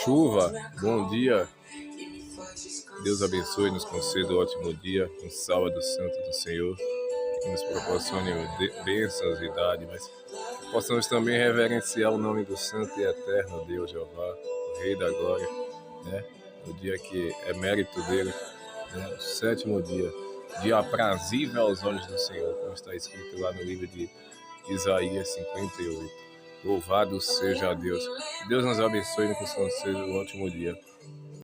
chuva, bom dia. Deus abençoe e nos conceda um ótimo dia, um sábado santo do Senhor, que nos proporcione bênçãos e dádivas. Possamos também reverenciar o nome do santo e eterno Deus Jeová, o Rei da Glória, né? O dia que é mérito dele, né? O sétimo dia aprazível aos olhos do Senhor, como está escrito lá no livro de Isaías 58. Louvado seja Deus. Que Deus nos abençoe e nos conceda um ótimo dia.